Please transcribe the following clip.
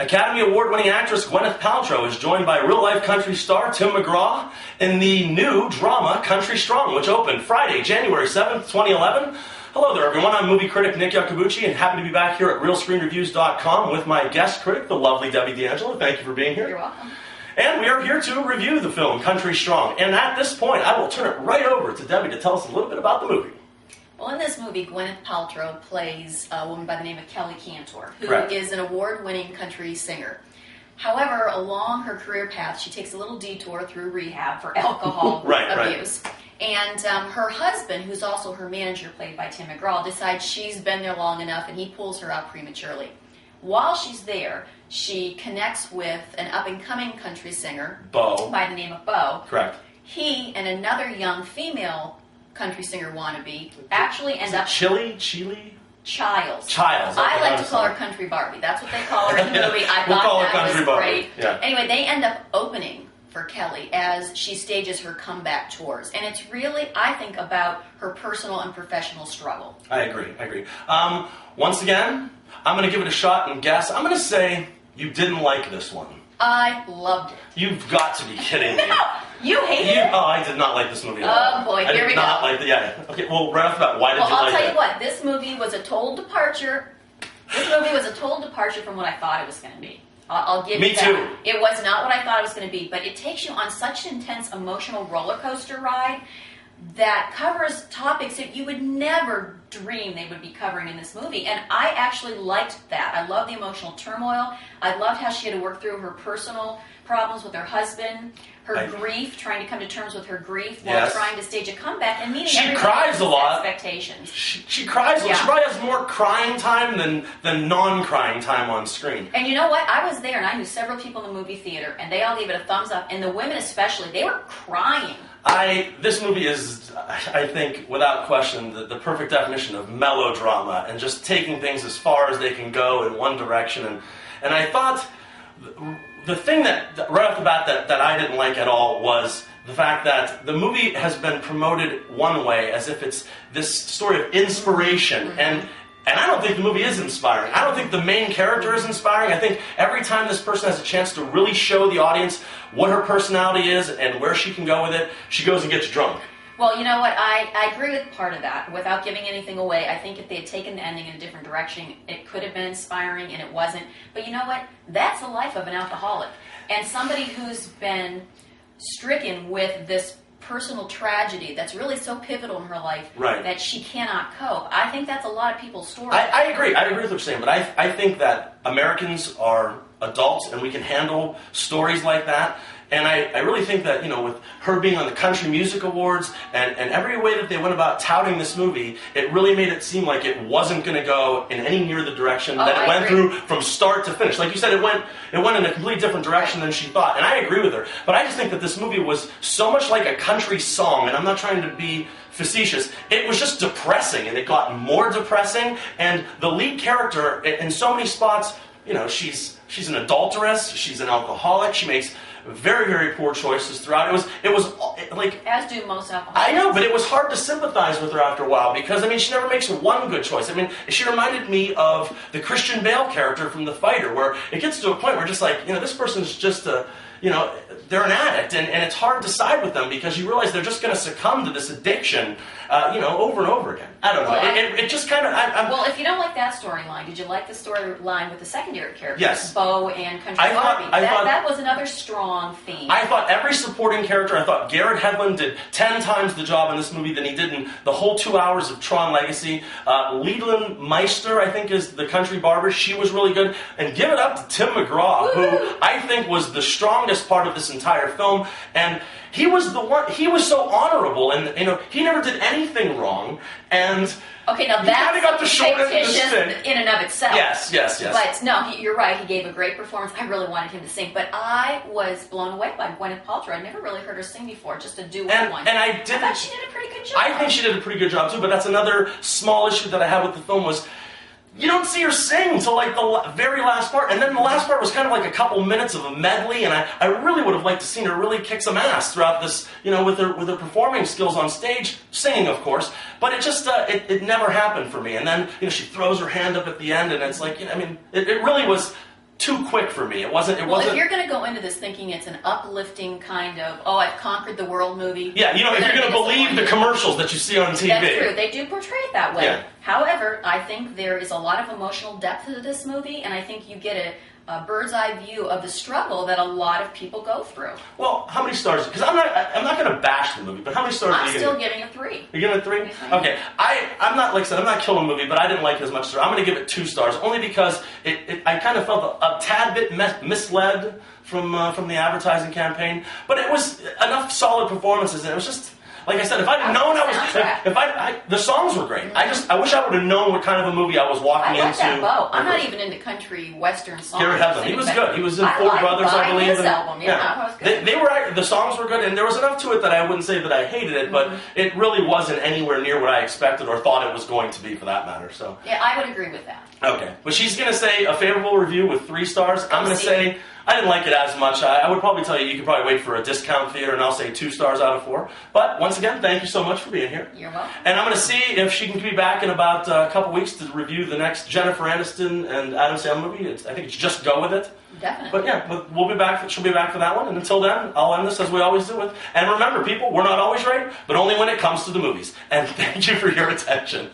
Academy Award-winning actress Gwyneth Paltrow is joined by real-life country star Tim McGraw in the new drama Country Strong, which opened Friday, January 7th, 2011. Hello there, everyone. I'm movie critic Nick Yacobucci, and happy to be back here at RealScreenReviews.com with my guest critic, the lovely Debbie D'Angelo. Thank you for being here. You're welcome. And we are here to review the film Country Strong. And at this point, I will turn it right over to Debbie to tell us a little bit about the movie. Well, in this movie, Gwyneth Paltrow plays a woman by the name of Kelly Cantor, who Correct. is an award-winning country singer. However, along her career path, she takes a little detour through rehab for alcohol abuse. Right. And her husband, who's also her manager, played by Tim McGraw, decides she's been there long enough, and he pulls her out prematurely. While she's there, she connects with an up-and-coming country singer, Bo, by the name of Bo. Correct. He and another young female country singer wannabe actually end up... Childs. I like to call her Country Barbie. That's what they call her in the movie. I thought that was great. Yeah. Anyway, they end up opening for Kelly as she stages her comeback tours. And it's really, I think, about her personal and professional struggle. I agree. Once again, I'm going to give it a shot and guess. I'm going to say you didn't like this one. I loved it. You've got to be kidding me. No! You hated it? Oh, I did not like this movie at all. Oh boy, here we go. Okay, well, right off the bat, why did you like it? Well, I'll tell you what, this movie was a total departure. This movie was a total departure from what I thought it was going to be. I'll give you that. Me too. It was not what I thought it was going to be, but it takes you on such an intense emotional roller coaster ride that covers topics that you would never dream they would be covering in this movie. And I actually liked that. I loved the emotional turmoil. I loved how she had to work through her personal problems with her husband, her grief, trying to come to terms with her grief while trying to stage a comeback and meeting everybody's expectations. She cries a lot. She probably has more crying time than non-crying time on screen. And you know what? I was there, and I knew several people in the movie theater, and they all gave it a thumbs up. And the women especially, they were crying. This movie is, I think, without question, the perfect definition of melodrama and just taking things as far as they can go in one direction. And I thought the thing that right off the bat that I didn't like at all was the fact that the movie has been promoted one way, as if it's this story of inspiration. Mm-hmm. And I don't think the movie is inspiring. I don't think the main character is inspiring. I think every time this person has a chance to really show the audience what her personality is and where she can go with it, she goes and gets drunk. Well, you know what? I agree with part of that. Without giving anything away, I think if they had taken the ending in a different direction, it could have been inspiring, and it wasn't. But you know what? That's the life of an alcoholic. And somebody who's been stricken with this personal tragedy that's really so pivotal in her life that she cannot cope. I think that's a lot of people's stories. I agree. I agree with what you're saying, but I think that Americans are adults and we can handle stories like that. And I really think that, with her being on the Country Music Awards and every way that they went about touting this movie, it really made it seem like it wasn't going to go in any near the direction that it went through from start to finish. Like you said, it went in a completely different direction than she thought. And I agree with her. But I just think that this movie was so much like a country song, and I'm not trying to be facetious. It was just depressing, and it got more depressing. And the lead character, in so many spots, she's an adulteress, she's an alcoholic, she makes very, very poor choices throughout. It was like, as do most alcoholics. I know, but it was hard to sympathize with her after a while because she never makes one good choice. She reminded me of the Christian Bale character from The Fighter, where it gets to a point where just this person's just they're an addict, and it's hard to side with them because you realize they're just going to succumb to this addiction, over and over again. I don't know. Well, it just kind of... Well, if you don't like that storyline, did you like the storyline with the secondary characters? Yes. Bo and Country Barbie. That was another strong theme. I thought every supporting character, I thought Garrett Hedlund did 10 times the job in this movie than he did in the whole 2 hours of Tron Legacy. Leland Meister, I think, is the Country Barber. She was really good. And give it up to Tim McGraw, who I think was the strongest part of this entire film. And he was the one. He was so honorable, and he never did anything wrong. And okay, now that's got the short end of the stick in and of itself. Yes. But no, you're right. He gave a great performance. I really wanted him to sing, but I was blown away by Gwyneth Paltrow. I'd never really heard her sing before, just a duet one. And I thought she did a pretty good job. I think she did a pretty good job too. But that's another small issue that I had with the film was, you don't see her sing until the very last part, and then the last part was kind of like a couple minutes of a medley, and I really would have liked to seen her really kick some ass throughout this, with her performing skills on stage, singing of course, but it just it never happened for me. And then she throws her hand up at the end, and it's like it really was too quick for me. It wasn't. Well, if you're going to go into this thinking it's an uplifting kind of, oh, I've conquered the world movie. Yeah, you know, if you're going to believe the commercials that you see on TV. That's true. They do portray it that way. Yeah. However, I think there is a lot of emotional depth to this movie, and I think you get a bird's eye view of the struggle that a lot of people go through. Well, how many stars? Because I'm not going to bash the movie, but how many stars are you I'm still giving a 3. You're giving it 3? Okay. I'm not, like I said, I'm not killing the movie, but I didn't like it as much. So I'm going to give it 2 stars, only because I kind of felt a tad bit misled from the advertising campaign. But it was enough solid performances, and it was just. Like I said, if I'd known the songs were great. I wish I would have known what kind of a movie I was walking into. I like that Bo. I'm not even into country western songs. Garrett Hedlund, he was good. He was in Four Brothers, I believe. His album, yeah. Was good. They were the songs were good, and there was enough to it that I wouldn't say that I hated it, but it really wasn't anywhere near what I expected or thought it was going to be, for that matter. So yeah, I would agree with that. Okay, but she's going to say a favorable review with 3 stars. I'm going to say I didn't like it as much. I would probably tell you could probably wait for a discount theater, and I'll say 2 stars out of 4. But once again, thank you so much for being here. You're welcome. And I'm going to see if she can be back in about a couple weeks to review the next Jennifer Aniston and Adam Sandler movie. I think it's Just Go With It. Definitely. But yeah, we'll be back. She'll be back for that one. And until then, I'll end this as we always do with. And remember, people, we're not always right, but only when it comes to the movies. And thank you for your attention.